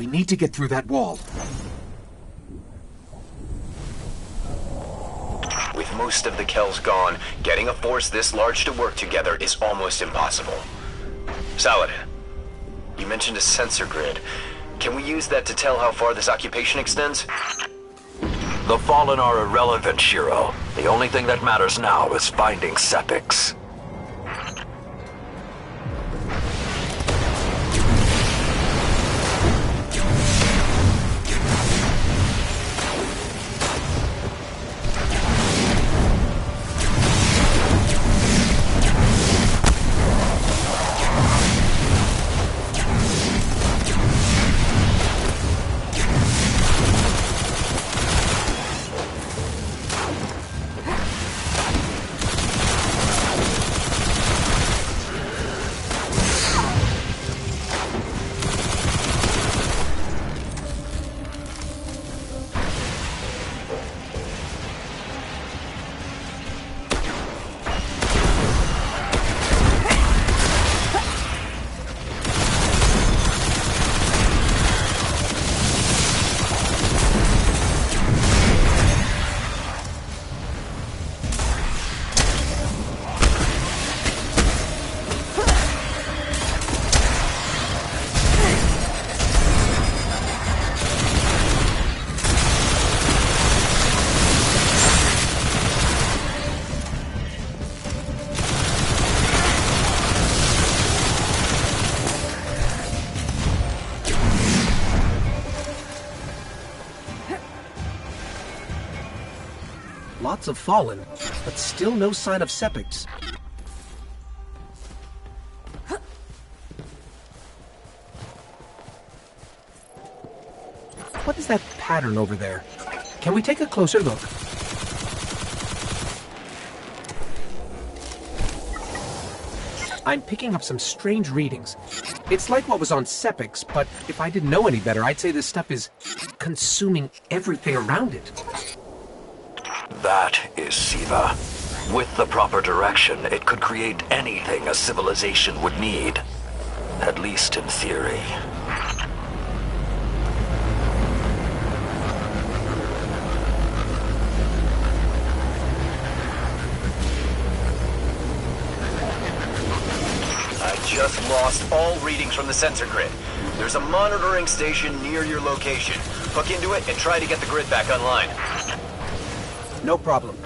We need to get through that wall. With most of the Kells gone, getting a force this large to work together is almost impossible. Saladin, you mentioned a sensor grid. Can we use that to tell how far this occupation extends? The Fallen are irrelevant, Shiro. The only thing that matters now is finding Sepix. Lots of Fallen, but still no sign of Sepix. What is that pattern over there? Can we take a closer look? I'm picking up some strange readings. It's like what was on Sepix, but if I didn't know any better, I'd say this stuff is consuming everything around it. That is Siva. With the proper direction, it could create anything a civilization would need. At least in theory. I just lost all readings from the sensor grid. There's a monitoring station near your location. Hook into it and try to get the grid back online. No problem.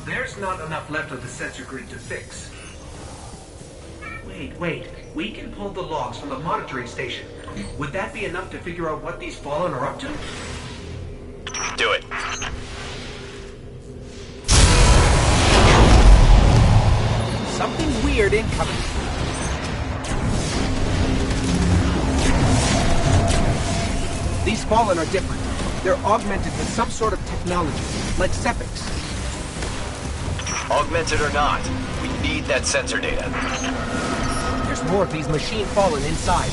There's not enough left of the sensor grid to fix. Wait. We can pull the logs from the monitoring station. Would that be enough to figure out what these Fallen are up to? Do it. Something weird incoming. These Fallen are different. They're augmented with some sort of technology, like Sepix. Augmented or not, we need that sensor data. There's more of these machine Fallen inside.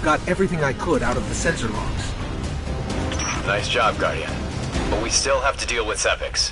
Got everything I could out of the sensor logs. Nice job, Guardian. But we still have to deal with Sepix.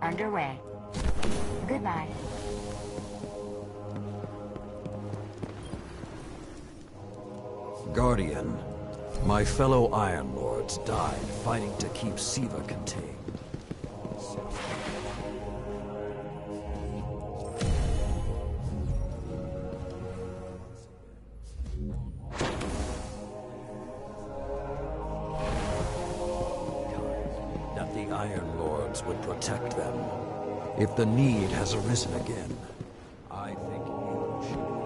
underway. Goodbye. Guardian, my fellow Iron Lords died fighting to keep Siva contained. That the Iron Lords would protect them. If the need has arisen again, I think you should.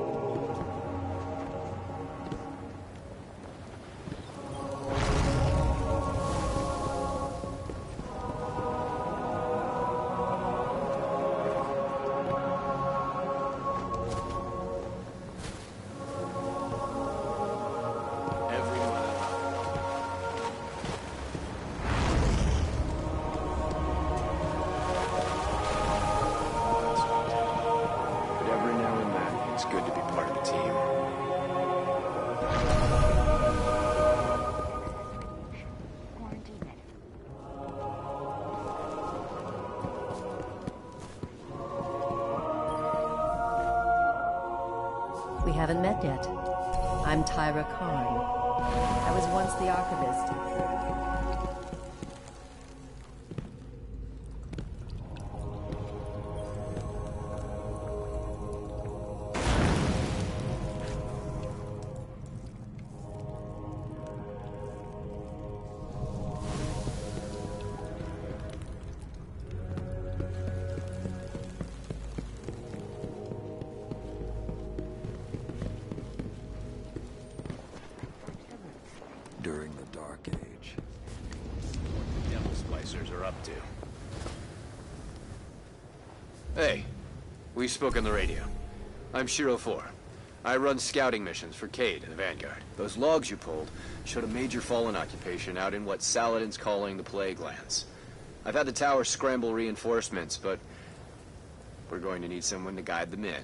We haven't met yet. I'm Tyra Karn. I was once the Archivist. During the Dark Age. What the Devil Splicers are up to. Hey, we spoke on the radio. I'm Shiro 4. I run scouting missions for Cade and the Vanguard. Those logs you pulled showed a major Fallen occupation out in what Saladin's calling the Plague Lands. I've had the tower scramble reinforcements, but we're going to need someone to guide them in.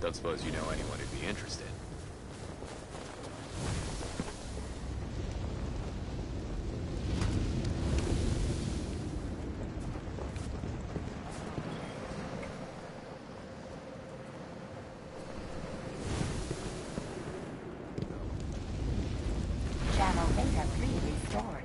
Don't suppose you know anyone who'd be interested. Channel Beta 3 restored.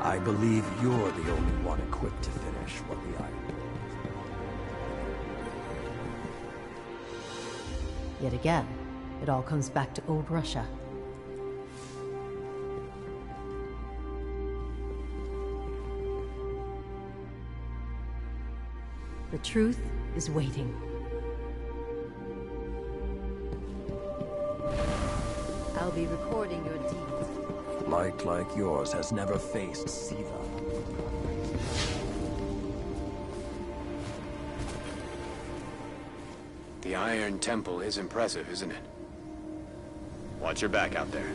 I believe you're the only one equipped to finish what the Iron Lord. Yet again, it all comes back to old Russia. The truth is waiting. I'll be recording your deeds. Light like yours has never faced Siva. The Iron Temple is impressive, isn't it? Watch your back out there.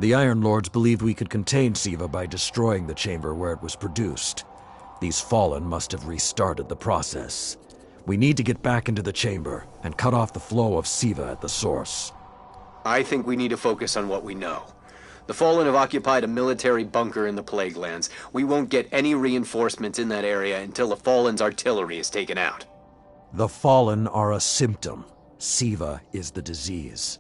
The Iron Lords believed we could contain Siva by destroying the chamber where it was produced. These Fallen must have restarted the process. We need to get back into the chamber and cut off the flow of Siva at the source. I think we need to focus on what we know. The Fallen have occupied a military bunker in the Plague Lands. We won't get any reinforcements in that area until the Fallen's artillery is taken out. The Fallen are a symptom. Siva is the disease.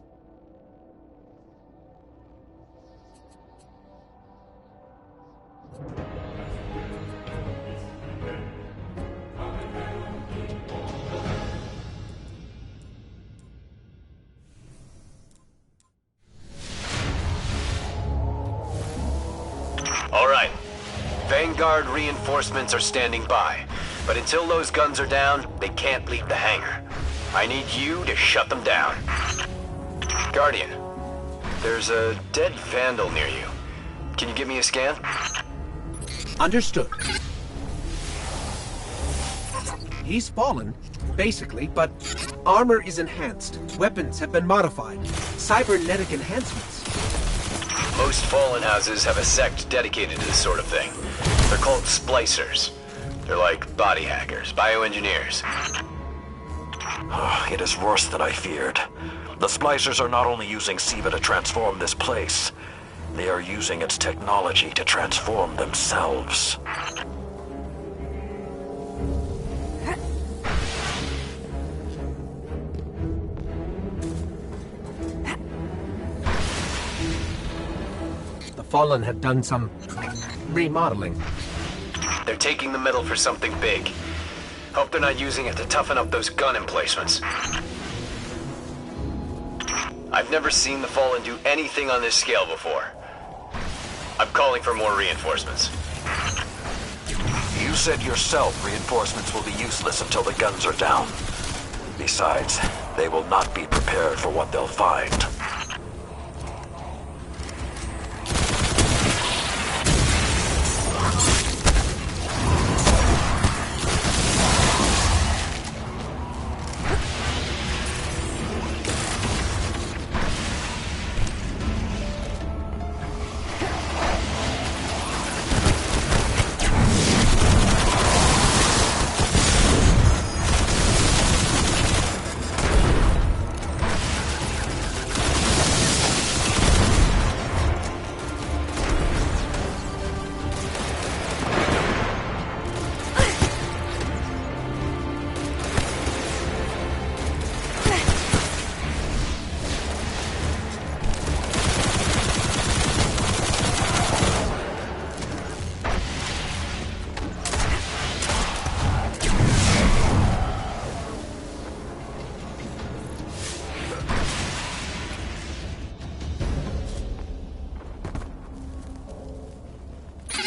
All right. Vanguard reinforcements are standing by. But until those guns are down, they can't leave the hangar. I need you to shut them down. Guardian, there's a dead Vandal near you. Can you give me a scan? Understood. He's fallen, basically, but armor is enhanced. Weapons have been modified. Cybernetic enhancements. Most Fallen houses have a sect dedicated to this sort of thing. They're called Splicers. They're like body hackers, bioengineers. It is worse than I feared. The Splicers are not only using Siva to transform this place, they are using its technology to transform themselves. The Fallen have done some remodeling. They're taking the metal for something big. Hope they're not using it to toughen up those gun emplacements. I've never seen the Fallen do anything on this scale before. I'm calling for more reinforcements. You said yourself reinforcements will be useless until the guns are down. Besides, they will not be prepared for what they'll find.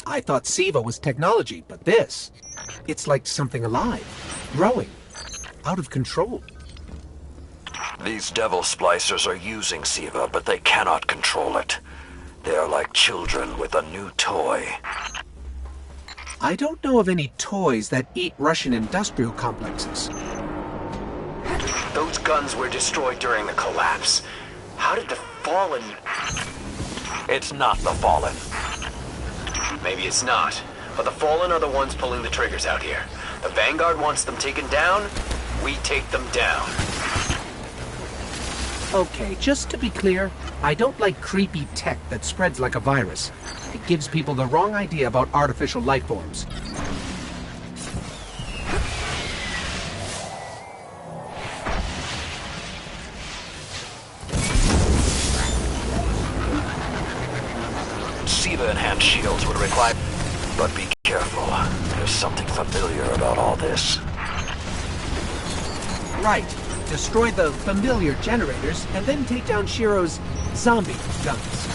I thought Siva was technology, but this... it's like something alive, growing, out of control. These Devil Splicers are using Siva, but they cannot control it. They are like children with a new toy. I don't know of any toys that eat Russian industrial complexes. Those guns were destroyed during the collapse. How did the Fallen... It's not the Fallen. Maybe it's not, but the Fallen are the ones pulling the triggers out here. The Vanguard wants them taken down, we take them down. Okay, just to be clear, I don't like creepy tech that spreads like a virus. It gives people the wrong idea about artificial life forms. Siva-enhanced shields would require... But be careful. There's something familiar about all this. Right. Destroy the familiar generators, and then take down Shiro's zombie guns.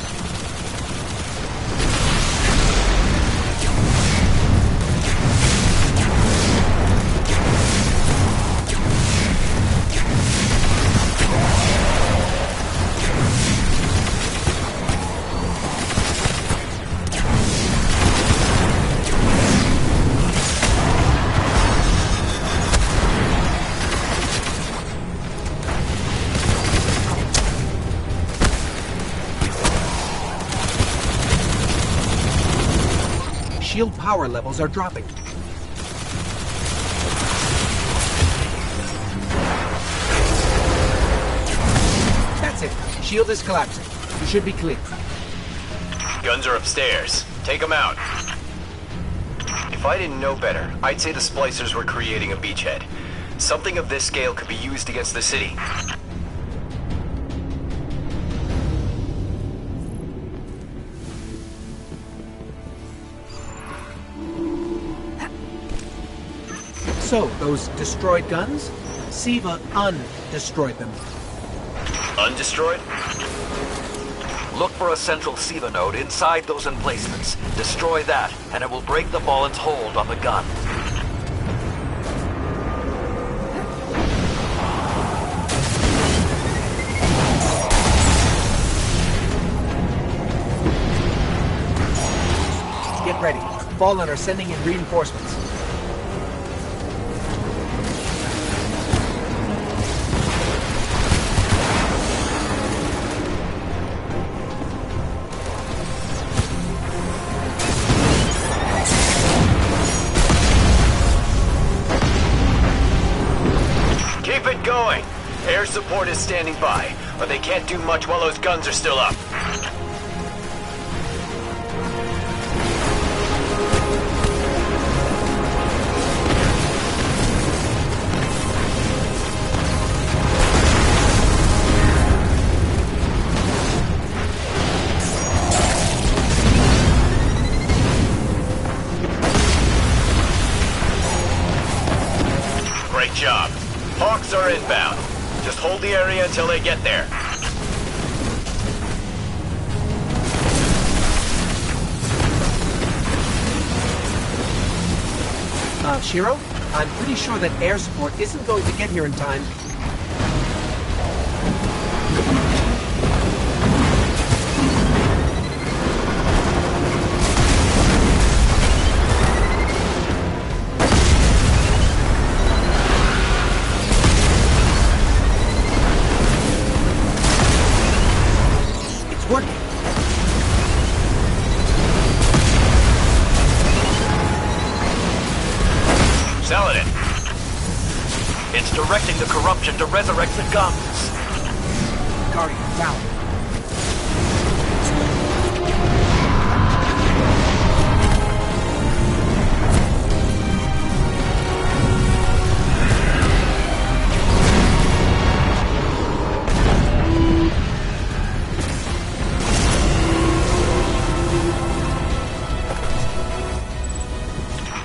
power levels are dropping. That's it. Shield is collapsing. You should be clear. Guns are upstairs. Take them out. If I didn't know better, I'd say the splicers were creating a beachhead. Something of this scale could be used against the city. So, those destroyed guns? Siva undestroyed them. Undestroyed? Look for a central SIVA node inside those emplacements. Destroy that, and it will break the Fallen's hold on the gun. Get ready. Fallen are sending in reinforcements. Keep it going. Air support is standing by, but they can't do much while those guns are still up. Great job. Hawks are inbound. Just hold the area until they get there. Shiro? I'm pretty sure that air support isn't going to get here in time. It's working. Saladin, It's directing the corruption to resurrect the guns. Guardian, down.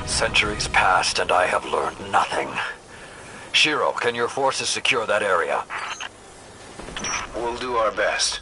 Centuries passed and I have learned nothing. Shiro, can your forces secure that area? we'll do our best.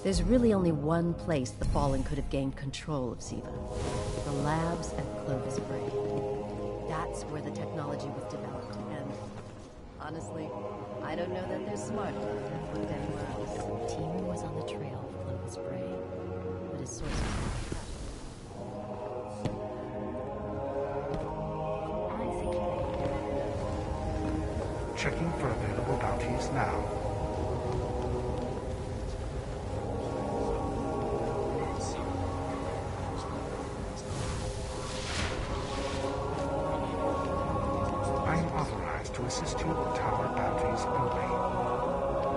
There's really only one place the Fallen could have gained control of Siva. The labs at Clovis Bray. That's where the technology was developed, and honestly, I don't know that they're smart enough to have looked anywhere else. Timur was on the trail of Clovis Bray, but his source was checking for available bounties now. I am authorized to assist you with tower bounties only.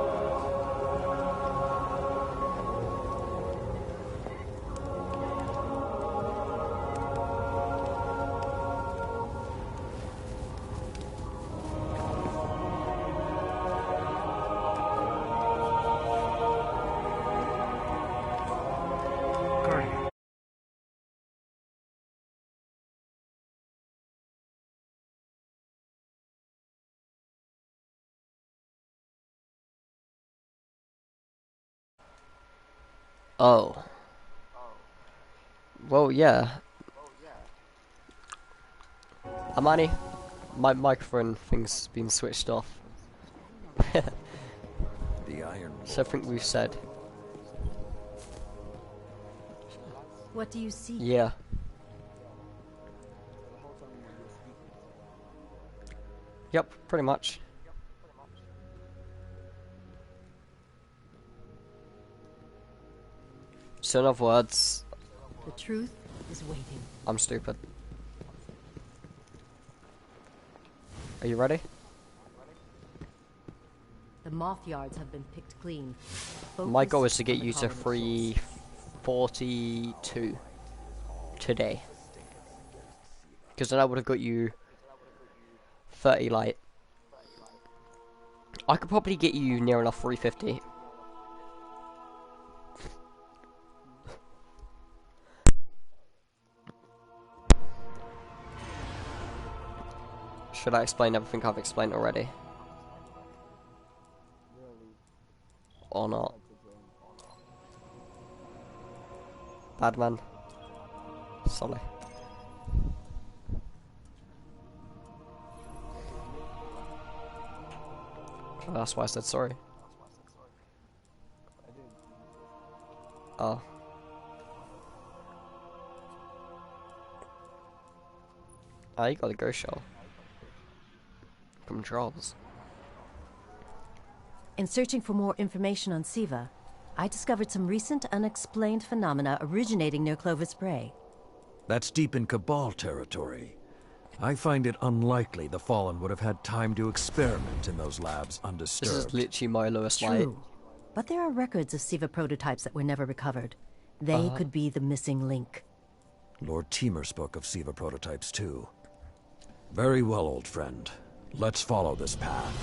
Oh. Well, yeah. Amani, my microphone thing's been switched off. The iron. So I think we've said. What do you see? Yeah. Yep, pretty much. So in other words, The truth is waiting. I'm stupid. Are you ready? The moth yards have been picked clean. My goal is Focus to get on the you to colony. 342 today. Because then I would have got you 30 light. I could probably get you near enough 350. Should I explain everything I've explained already? Or not? Bad man. Sorry. That's why I said sorry. Oh. Oh, you got a ghost shell. From Charles. In searching for more information on Siva, I discovered some recent unexplained phenomena originating near Clovis Bray. That's deep in Cabal territory. I find it unlikely the Fallen would have had time to experiment in those labs This is undisturbed. literally my lowest light. True, but there are records of Siva prototypes that were never recovered. They could be the missing link. Lord Timur spoke of Siva prototypes too. Very well, old friend. Let's follow this path.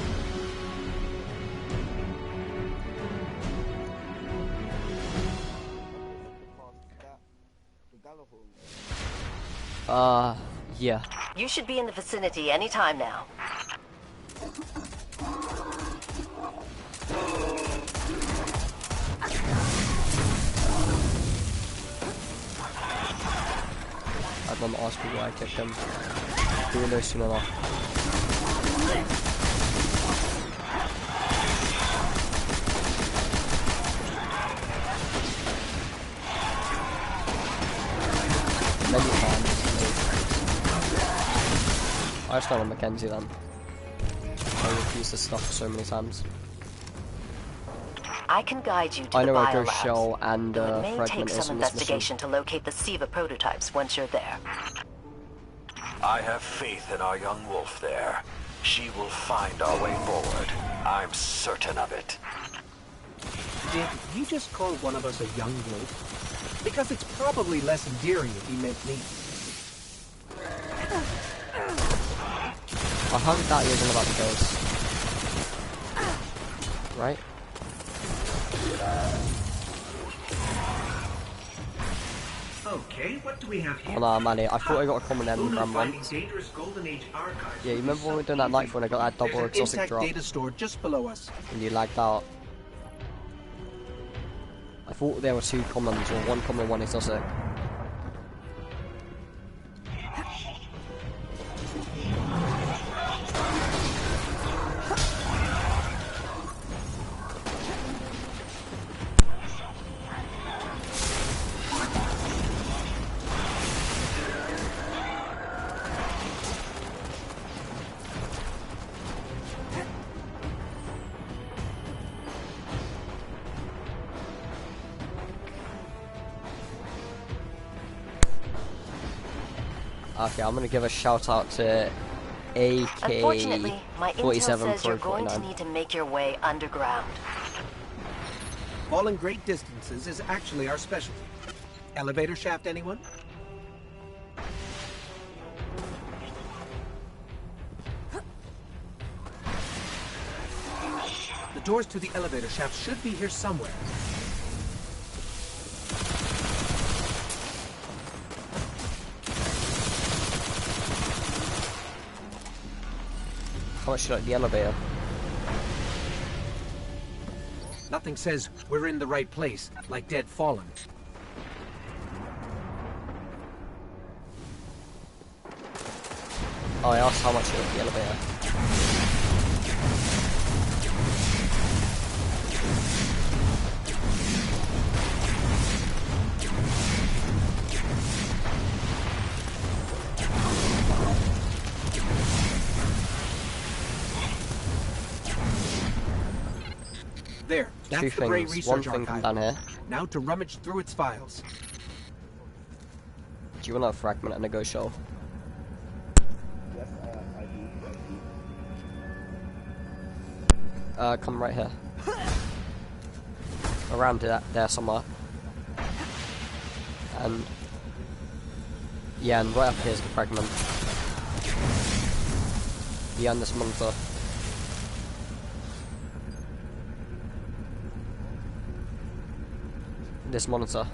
Yeah. You should be in the vicinity any time now. I'd want to ask you why I kicked him. We will know soon enough. Many times. I just on Mackenzie then. I refused this stuff so many times. I can guide you to I the know where Ghost biolabs. Shell and It may Fragment take is some in this mission. investigation to locate the Siva prototypes once you're there. I have faith in our young wolf there. She will find our way forward. I'm certain of it. Did he just call one of us a young wolf? Because it's probably less endearing if he meant me. I heard that he wasn't about the ghost. Right? Okay, what do we have here? Oh nah, Manny, I thought I got a common Uno engram finding once. dangerous Golden Age archives. Yeah, you remember when we were doing that night when I got that double There's an exotic intact drop data store just below us. and you lagged out? I thought there were 2 commons, or 1 common, 1 exotic. Okay, I'm gonna give a shout out to Unfortunately, my intel AK-47 says you're Pro going to 49. need to make your way underground. Falling great distances is actually our specialty. Elevator shaft, anyone? The doors to the elevator shaft should be here somewhere. How much do you like the elevator? Nothing says we're in the right place, like Dead Fallen. Oh, I asked how much you like the elevator. There, that's 2 the Gray things. Research 1 thing come Archive. down here. Now to rummage through its files. Do you want a fragment and a ghost shell? Come right here. Around there somewhere. And yeah, and right up here's the fragment. Behind this monitor. This monitor.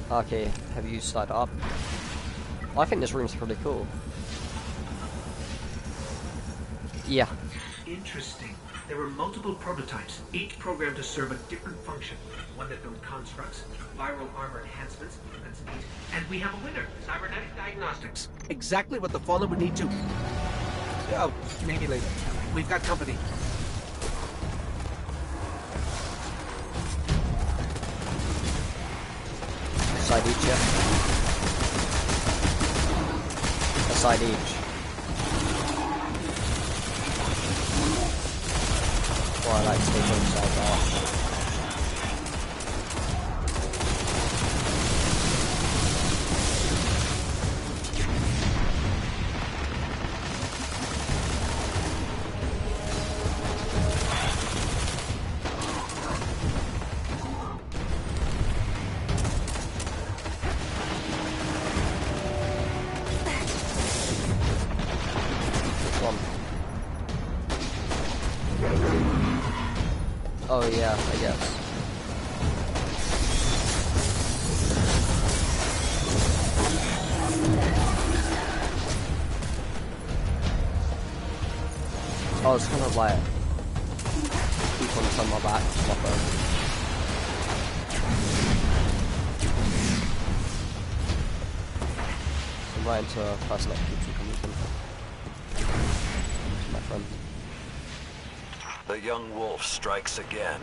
Okay, have you started up? I think this room's pretty cool. Yeah. Interesting. There were multiple prototypes, each programmed to serve a different function. One that built constructs, viral armor enhancements, that's neat. And we have a winner, cybernetic diagnostics. Exactly what the Fallen would need to... Oh, maybe later. We've got company. Side each, yeah. A side each. Or I like to take both sides off. Oh yeah, I guess. Oh, it's kind of like keep on turn my back to my phone. I'm right into a person that keeps me coming to my friend. The young wolf strikes again.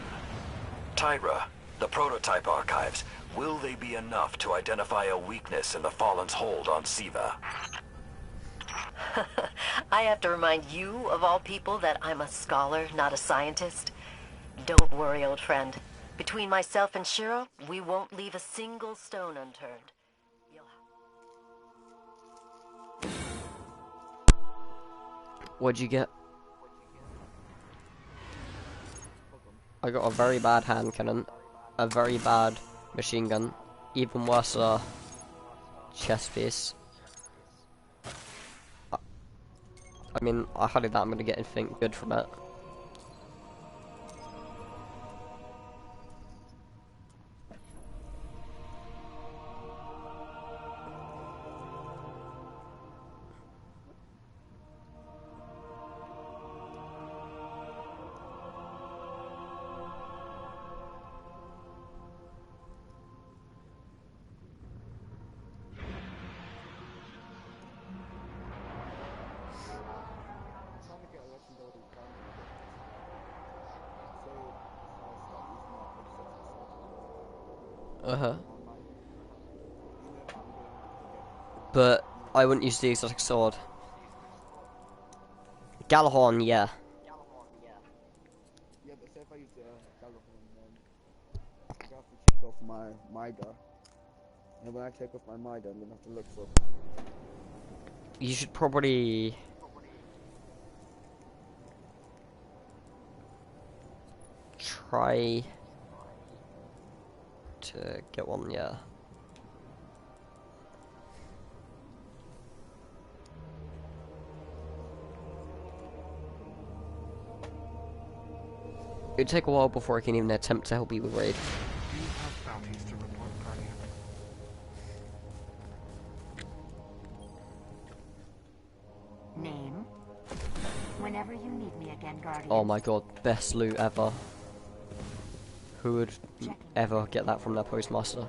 Tyra, the prototype archives, will they be enough to identify a weakness in the Fallen's hold on Siva? I have to remind you, of all people, that I'm a scholar, not a scientist. Don't worry, old friend. Between myself and Shiro, we won't leave a single stone unturned. What'd you get? I got a very bad hand cannon, a very bad machine gun, even worse a chest piece. I mean, I highly doubt I'm gonna get anything good from it. But I wouldn't use the exotic sword. Galahorn, yeah. Yeah, but say if I use Galahorn, then I have to take off my Mida. And when I take off my Mida, I'm gonna have to look for. You should probably try to get one, yeah. It'd take a while before I can even attempt to help you with raid. Do you have bounties to report, Guardian? Name? Whenever you need me again, Guardian. Oh my god, best loot ever. Who would ever get that from their postmaster?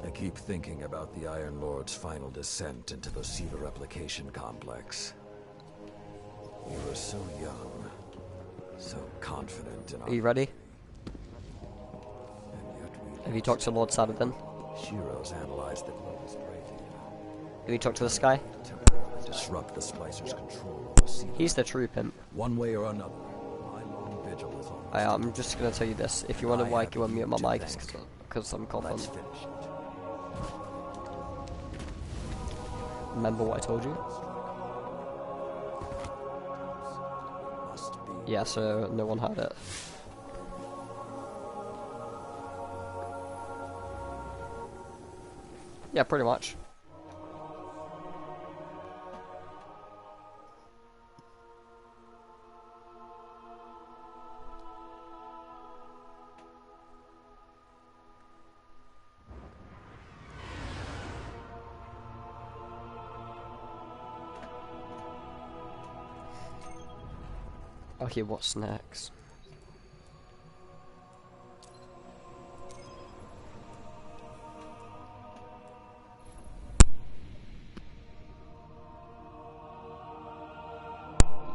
I keep thinking about the Iron Lord's final descent into the Siva replication complex. We were so young, so confident in our... Are you ready? And yet we Have you talked to Lord Saladin? Shiro's analyzed the Clovis Bray Have you talked to this guy? to temporarily disrupt the Splicer's control over Siva. He's the true pimp. One way or another, my long vigil is on. I'm just gonna tell you this. If you wonder why I go and mute my mic, it's Thanks. because I'm Let's confident. finish it. Remember what I told you? Must be. Yeah, so no one heard it. Yeah, pretty much. Okay, what's next?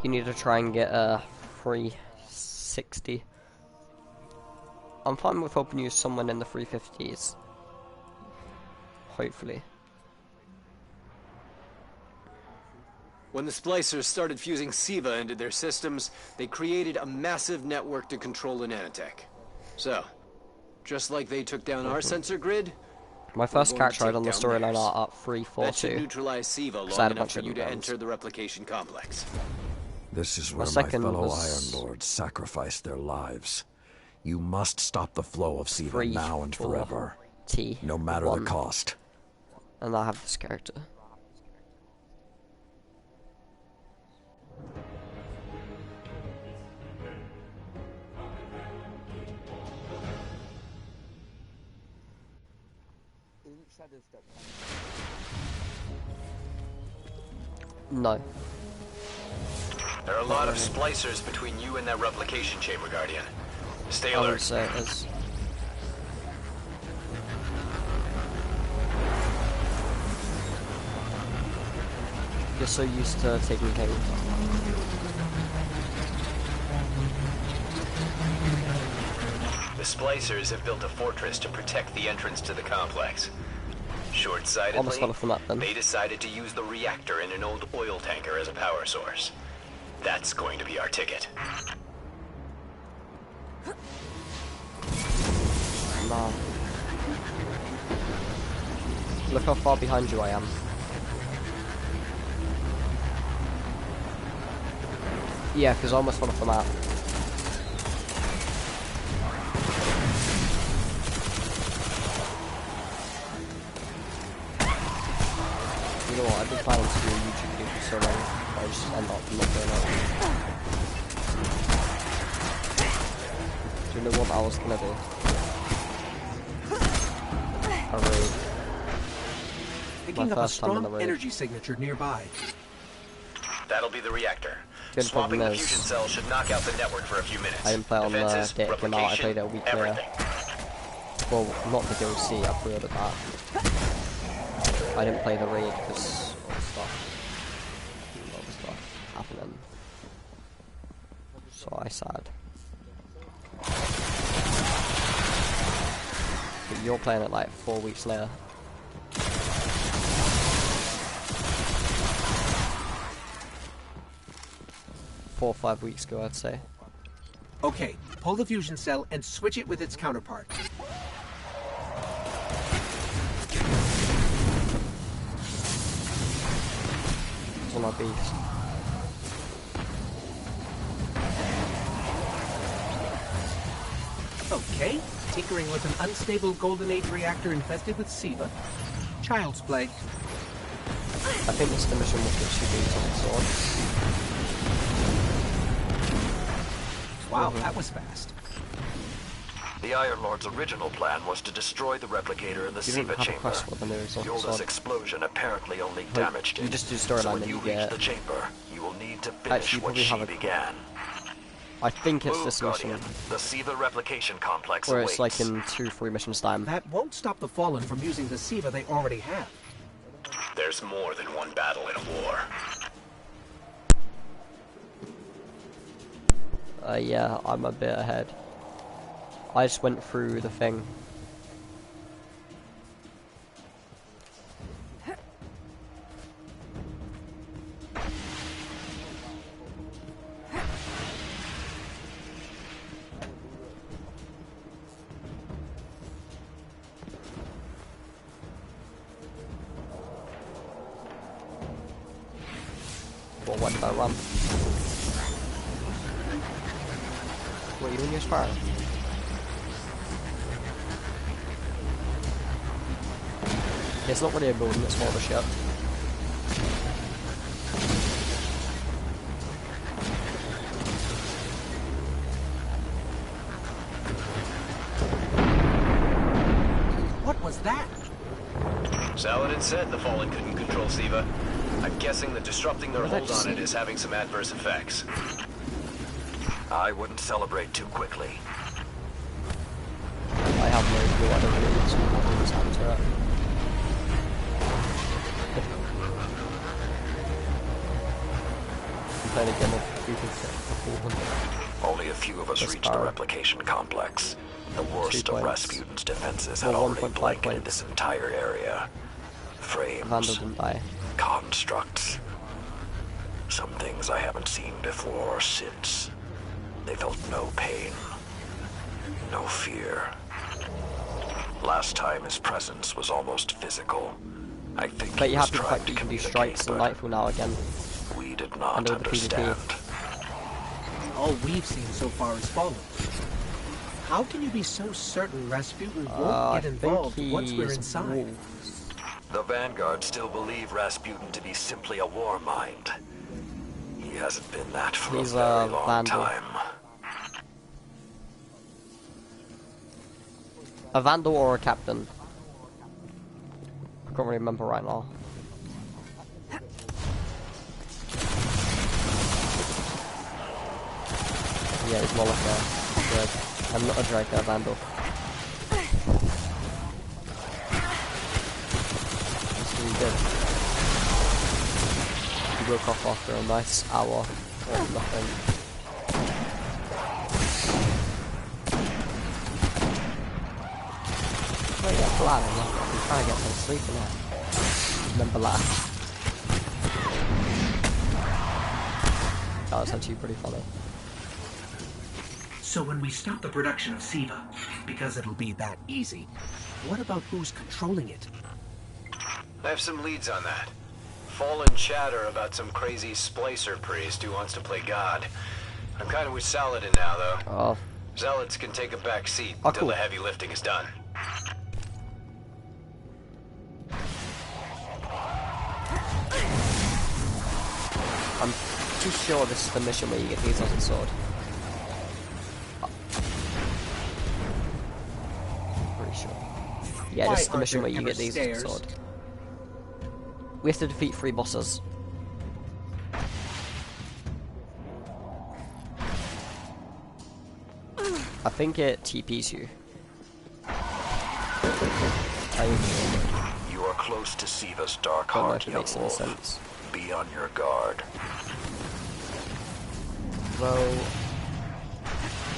You need to try and get a 360. I'm fine with helping you someone in the 350s. Hopefully. When the Splicers started fusing Siva into their systems, they created a massive network to control the nanotech. So, just like they took down our sensor grid, My first going to character I had take on the down storyline theirs. are at that should 342. neutralize Siva I had long a enough bunch for of you to guns. enter the replication complex. This is My where my second fellow was- Iron Lords sacrificed their lives. You must stop the flow of Siva now and forever, 340. no matter the cost. And I have this character. Isn't Shadow Step? No. There are a lot of Splicers between you and that replication chamber, Guardian. Stay I would alert. say it is. You're so used to taking care of The Splicers have built a fortress to protect the entrance to the complex. Short-sightedly, Almost got it from that then. they decided to use the reactor in an old oil tanker as a power source. That's going to be our ticket. Nah. Look how far behind you I am. Yeah, because I almost fell off the map. You know what, I've been planning to do a YouTube video for so long, I just end up not doing it. Do you know what I was gonna do? A raid. Picking up a first time on the strong road. energy signature nearby. That'll be the reactor. Good Swapping the problem is- fusion cell should knock out the network for a few minutes. I didn't play on the Defenses, day it came out, I played it a week later. everything. Well, not the DLC, I pre-ordered that. I didn't play the raid because of a lot of stuff happening. So I sad. you're playing it like 4 weeks later. 4 or 5 weeks ago, I'd say. Okay, pull the fusion cell and switch it with its counterpart. It's on our beast. Okay, tinkering with an unstable Golden Age reactor infested with SIVA. Child's play. I think this is the mission with which you beat on the sword. Wow, that was fast. The Iron Lord's original plan was to destroy the replicator in the SIVA chamber. Yolda's explosion apparently only damaged it. You just do So storyline when and you you reach get... the chamber, you will need to finish Actually, you what probably she have a... began. I think it's Move, this Guardian. mission. The SIVA replication complex Where awaits. it's like in 2-3 missions time. That won't stop the Fallen from using the SIVA they already have. There's more than one battle in a war. Yeah, I'm a bit ahead. I just went through the thing. Well, what did I run? What are you doing, your Sparrow? It's not really a building, it's more of a ship. What was that? Saladin said the Fallen couldn't control SIVA. I'm guessing that disrupting their What did I hold on it see? is having some adverse effects. I wouldn't celebrate too quickly. I have no clue, I don't really know what's happened to it. I'm playing a game of who can fit the 400. Only a few of us That's reached the far. replication complex. The worst 2 of points. Rasputin's defenses Well, had already 1.5 blanketed points. this entire area. Vandal Frames, didn't die. constructs. Some things I haven't seen before or since. They felt no pain, no fear. Last time his presence was almost physical. I think But he you was have to trying fact to you can do communicate, strikes and but Nightfall now again. we did not And with the PvP. understand. All we've seen so far is Fallen. How can you be so certain Rasputin won't I get think involved once we're he's inside? wolves. The Vanguard still believe Rasputin to be simply a war mind. He hasn't been that for He's a very a long Vandal. time. A Vandal or a Captain? I can't really remember right now. Yeah, he's more like a Drake, a Vandal. That's really good. He woke off after a nice hour of nothing. I get blood and I'm trying to get some sleep in it. Remember that. That was actually pretty funny. So when we stop the production of SIVA, because it'll be that easy, what about who's controlling it? I have some leads on that. Fallen chatter about some crazy splicer priest who wants to play God. I'm kind of with Saladin now, though. Oh, Zealots can take a back seat Oh, until cool. the heavy lifting is done. I'm pretty sure this is the mission where you get the exotic sword. Pretty sure. Yeah, Why this is the aren't mission there where you ever get the exotic stairs? sword. We have to defeat 3 bosses. I think it TPs you. You are close to Siva's dark Don't know heart, if it young makes any wolf. sense. Be on your guard. Though,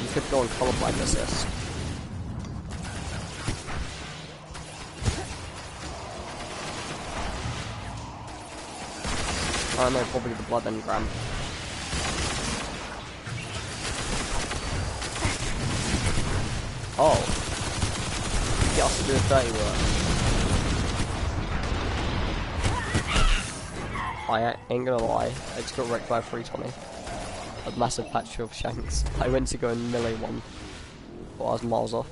you could go on colorblind assist. Oh no, probably the blood engram. Oh. Get us to do a dirty work. I ain't gonna lie, I just got wrecked by a 320. A massive patch of shanks. I went to go and melee one, but I was miles off.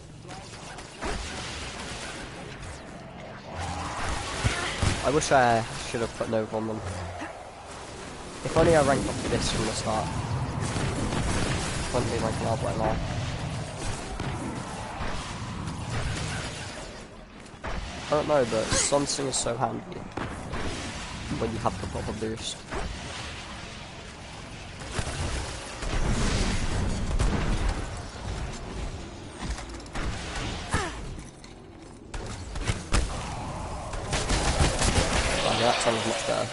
I wish I should have put Nova on them. If only I ranked up to this from the start. Wouldn't be ranking up right now. I don't know, but Sunsing is so handy when you have the proper boost. That sounds much better.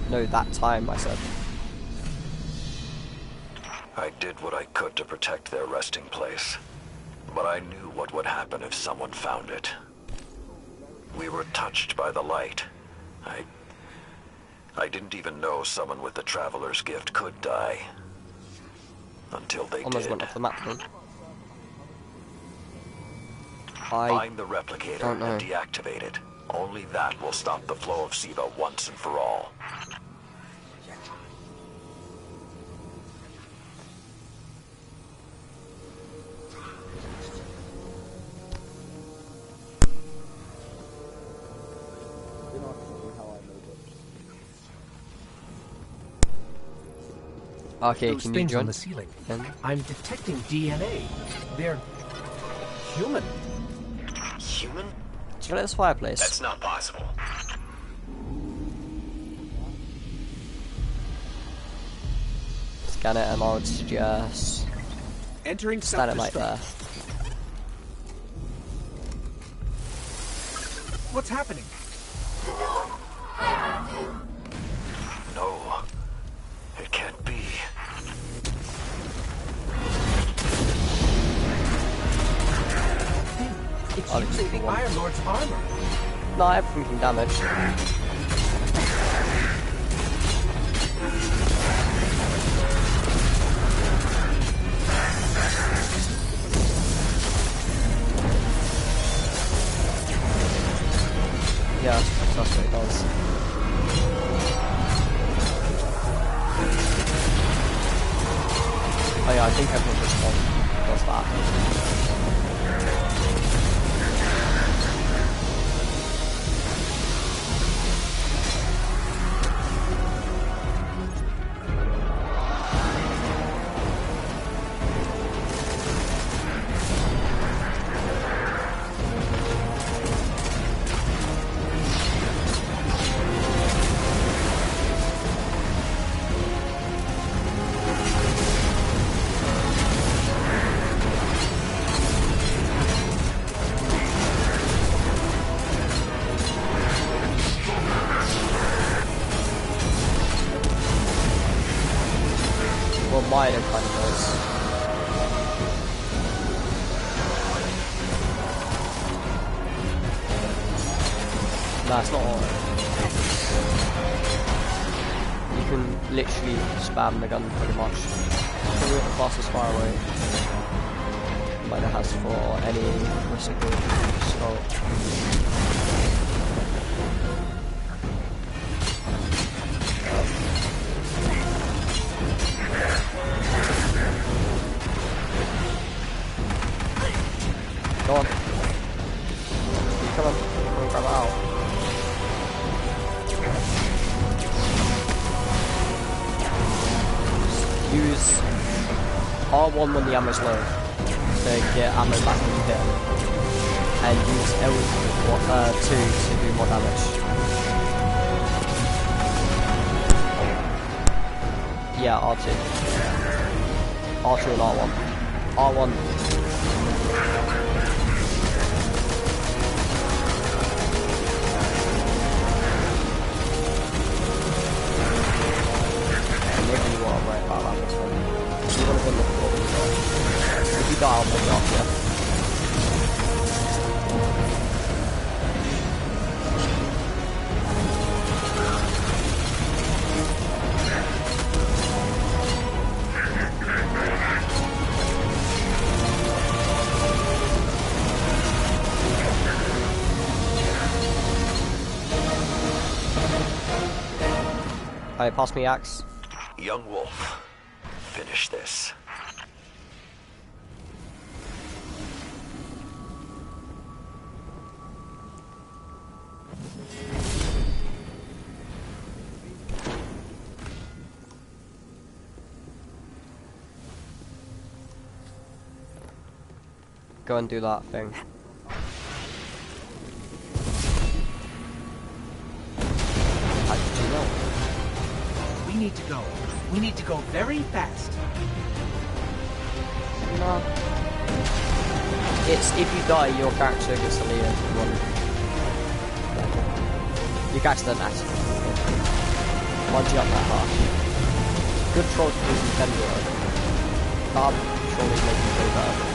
No, that time, I said. I did what I could to protect their resting place, but I knew what would happen if someone found it. We were touched by the light. I didn't even know someone with the Traveler's Gift could die. Until they Almost did. went off the map then. Find the replicator and deactivate it. Only that will stop the flow of SIVA once and for all. Okay, Those can you things join? on the ceiling. I'm detecting DNA. They're human. Human? Did you like this fireplace? That's not possible. Scan it and I would suggest Entering stand it right there. What's happening? No. It can't be. It's using the Iron Lord's armor. No, everything can damage. Yeah, that's what it does. Oh yeah, I think everyone does that. Mine kind of does. Nah, it's not all. You can literally spam the gun pretty much. Probably the fastest fire away. Mine has for any reciprocal scope. Go on. Come on. Come on, grab it out. Use R1 when the ammo's low to get ammo back when you hit him. And use L2 to do more damage. Yeah, R2. R2 and R1. R1. Maybe you are right about that this one. You want to go look for what we've got. If you die, I'll pick it up, yeah? Alright, pass me axe. Young Wolf, finish this. Go and do that thing. How did you know? We need to go. We need to go very fast. No. It's if you die, your character gets to leave one. Your character doesn't actually. Once you up that harsh. Good troll to use Nintendo. Bad troll is making you play better.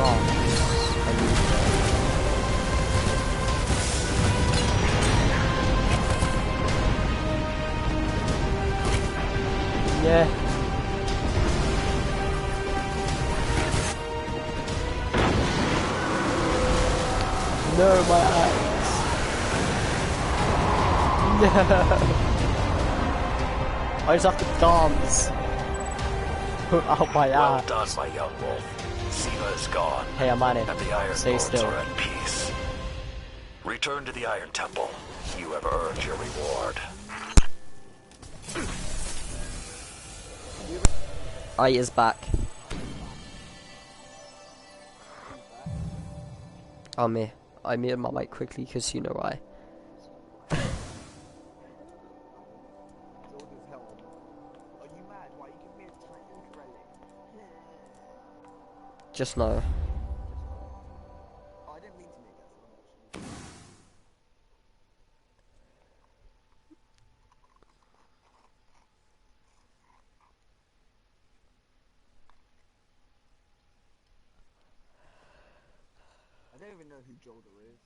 Wrong. I need yeah. No, my eyes. No. I just have to dance. Put out my Well ass. done, my young wolf. Siva is gone. Hey, I'm on it. And the Iron Stay Lords still. are at peace. Return to the Iron Temple. You have earned your reward. I is back. Oh me. I muted my mic quickly because you know why. Just know. I didn't mean to make that sound, actually. I don't even know who Jolder is.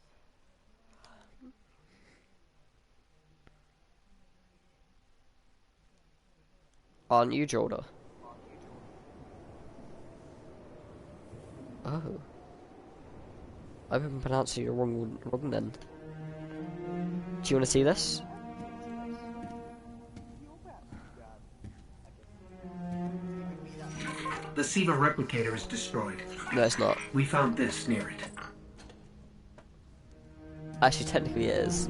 Aren't you, Jordan? Oh. I've been pronouncing it wrong then. Do you want to see this? The Siva replicator is destroyed. No, it's not. We found this near it. Actually, technically it is.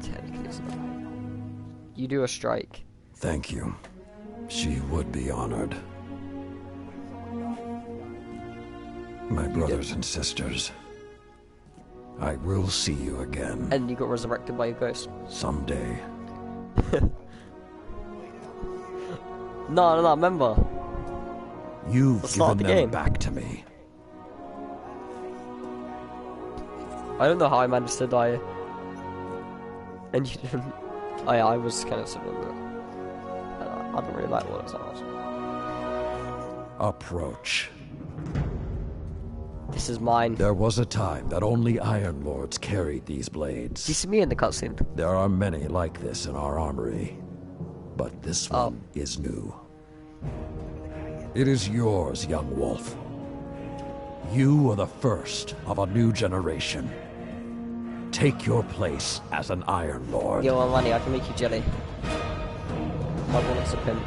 Technically it's not. You do a strike. Thank you. She would be honored. My brothers and sisters, I will see you again. And you got resurrected by your ghost. Someday. No, remember. You've Let's start given the them game. back to me. I don't know how I managed to die. And you didn't. I was kind of similar, but I don't really like what it sounds. Approach. This is mine. There was a time that only Iron Lords carried these blades. Do you see me in the cutscene? There are many like this in our armory, but this one is new. It is yours, young wolf. You are the first of a new generation. Take your place as an Iron Lord. Yo, money, I can make you jelly. My wallet's a pimp.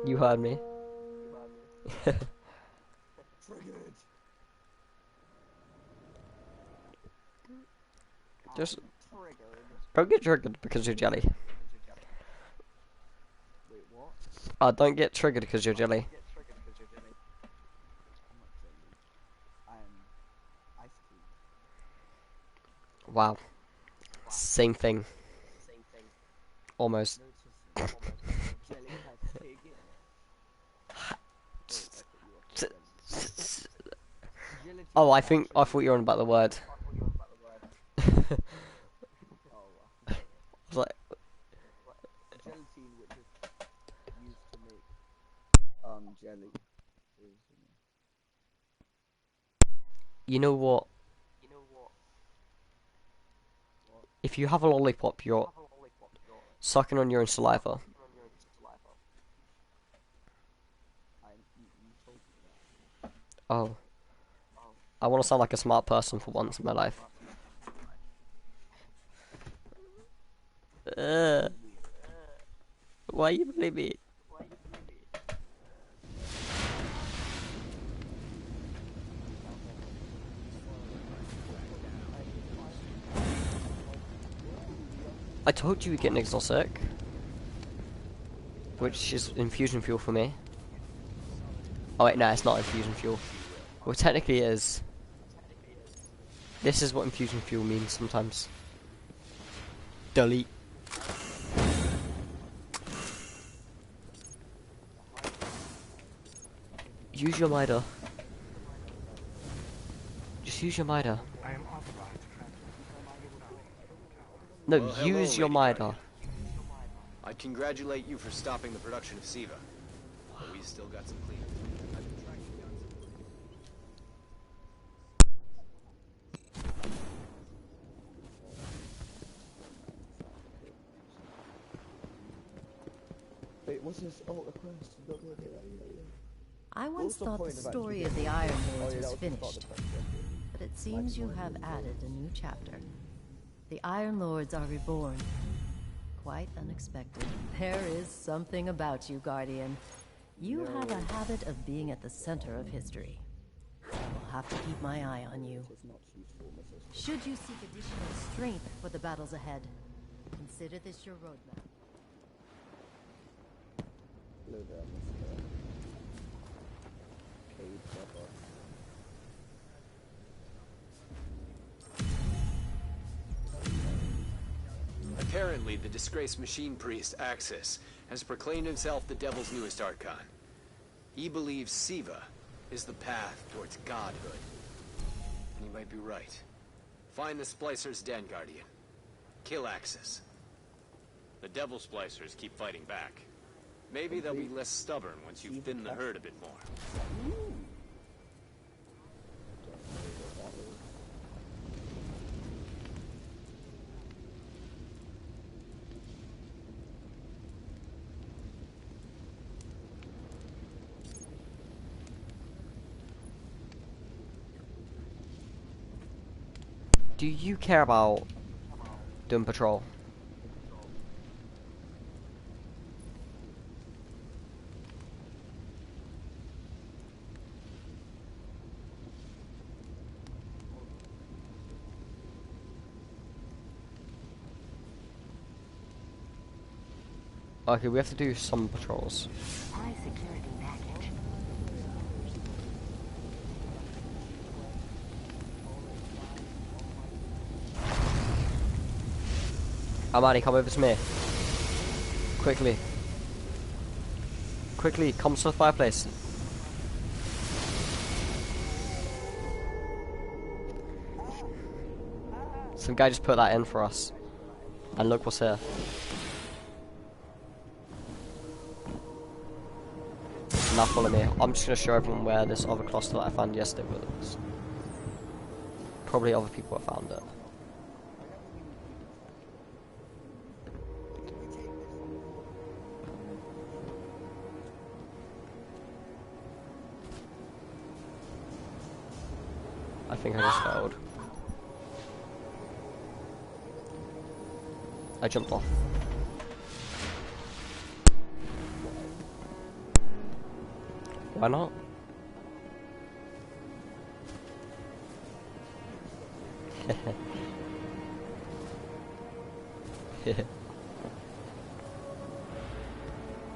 You heard me. Just don't get triggered because you're jelly. Wait, what? Don't get triggered because you're jelly. I am ice cream. Wow. Same thing. Almost. Jelly has taken. Oh, I thought you were on about the word. I was like, Gelatine, which is used to make jelly. you know what? If you have a lollipop, you're sucking on your own saliva. Oh. I want to sound like a smart person for once in my life. Why you bullying me? I told you we'd get an exotic, which is infusion fuel for me. Oh wait, no, it's not infusion fuel. Well, technically it is. This is what infusion fuel means sometimes. Delete. Use your Mida. Just use your Mida. I am authorized to transfer. No, Well, use hello, your Lady Mida. Guardian. I congratulate you for stopping the production of SIVA. But we still got some cleanup. I've been tracking down Wait, what's this? Oh, a quest. Yeah. I once What's the thought point the of actually story of getting the it? Iron Oh, Lords yeah, was that was the finished, start of the quest. but it seems you have added a new chapter. The Iron Lords are reborn. Quite unexpected. There is something about you, Guardian. You have a habit of being at the center of history. I'll have to keep my eye on you. It's not useful, Mrs. Should you seek additional strength for the battles ahead, consider this your roadmap. Hello there, Mr. Cade Pepper. Apparently, the disgraced machine priest, Axis, has proclaimed himself the Devil's newest Archon. He believes SIVA is the path towards godhood. And he might be right. Find the Splicer's den, Guardian. Kill Axis. The Devil Splicers keep fighting back. Maybe they'll be less stubborn once you thin the herd a bit more. Do you care about doing patrol? Okay, we have to do some patrols. High security package. Amani, come over to me. Quickly. Quickly, come to the fireplace. Some guy just put that in for us. And look what's here. Now follow me. I'm just gonna show everyone where this other cluster that I found yesterday was. Probably other people have found it. I think I just failed. I jumped off. Why not?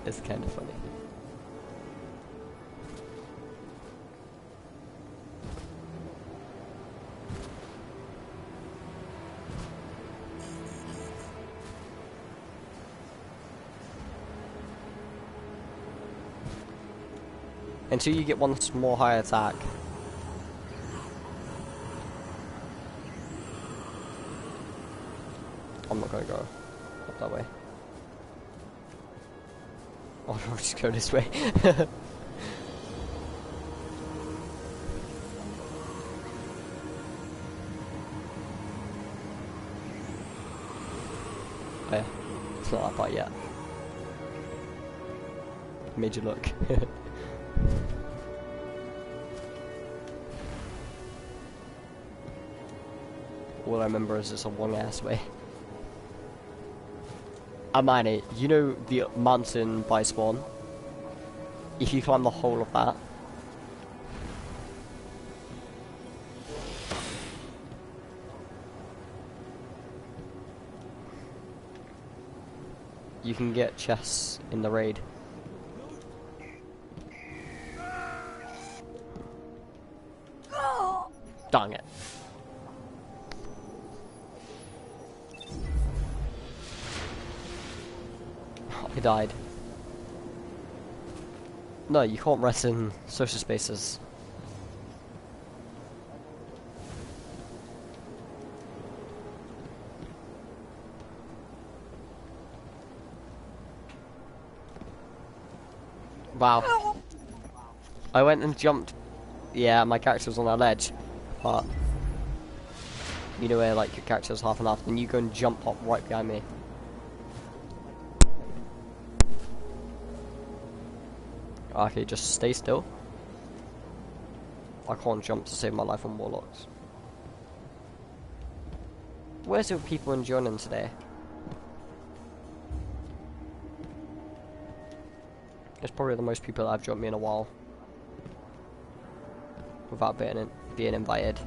It's kind of funny. Until you get one more high attack. I'm not gonna go up that way. Oh, I'll just go this way. Oh yeah, it's not that part yet. Made you look. all I remember is it's a long ass way. Amani, you know the mountain by spawn? If you climb the whole of that, you can get chests in the raid. Dang it. I died. No, you can't rest in social spaces. Wow. I went and jumped. Yeah, my character was on a ledge. But you know where like your character's half and half, then you go and jump up right behind me. Okay, just stay still. I can't jump to save my life on warlocks. Where's the people in joining today? It's probably the most people that have joined me in a while. Without being invited.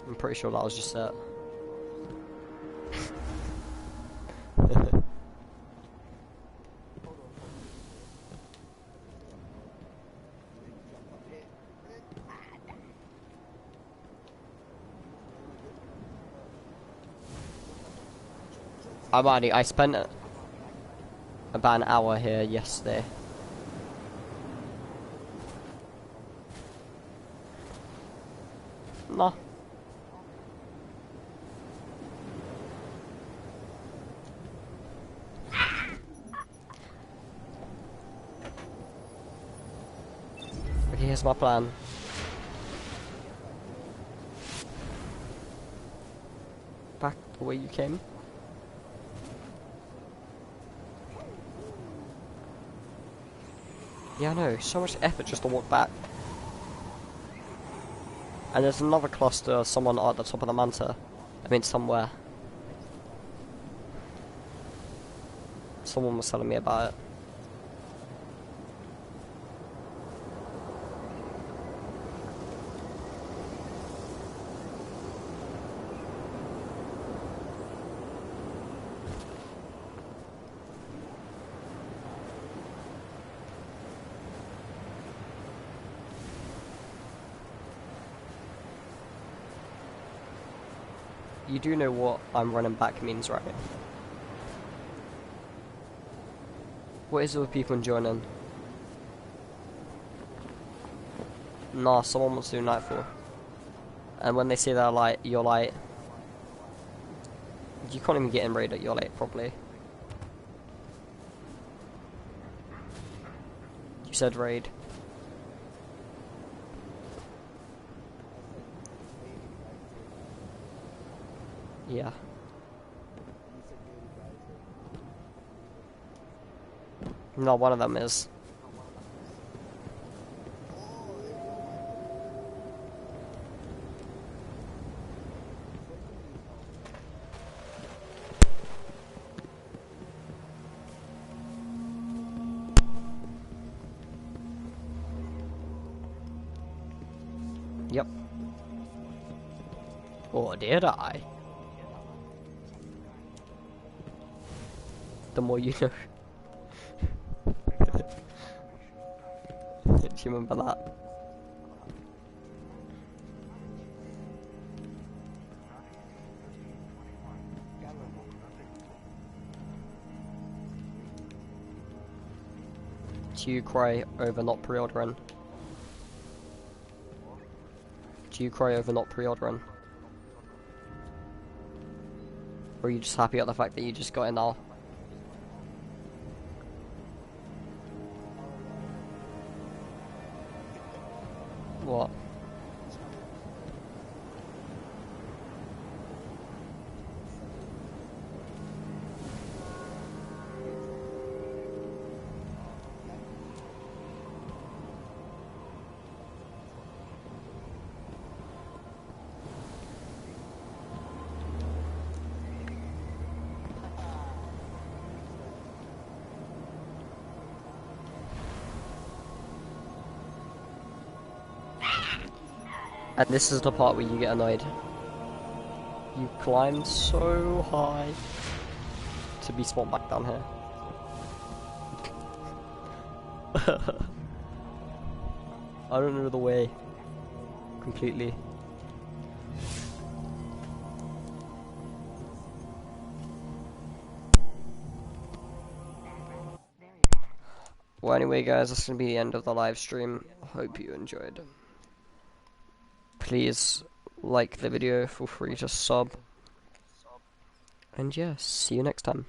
I'm pretty sure that was just it. I spent about an hour here yesterday. No. Okay, here's my plan. Back the way you came. Yeah, I know, so much effort just to walk back. And there's another cluster, someone at the top of the manta. I mean, somewhere. Someone was telling me about it. You do know what I'm running back means, right? What is it with people joining? Nah, someone wants to do Nightfall. And when they say they're light, you're light. You can't even get in raid at your late properly. You said raid. Yeah. No, one of them is. Yep. Or did I? The more you know. Do you remember that? Do you cry over not pre-ordering? Do you cry over not pre-ordering? Or are you just happy at the fact that you just got it now? What? And this is the part where you get annoyed. You climbed so high to be spawned back down here. I don't know the way completely. Well, anyway, guys, that's going to be the end of the live stream. Hope you enjoyed. Please like the video, feel free to sub. And yeah, see you next time.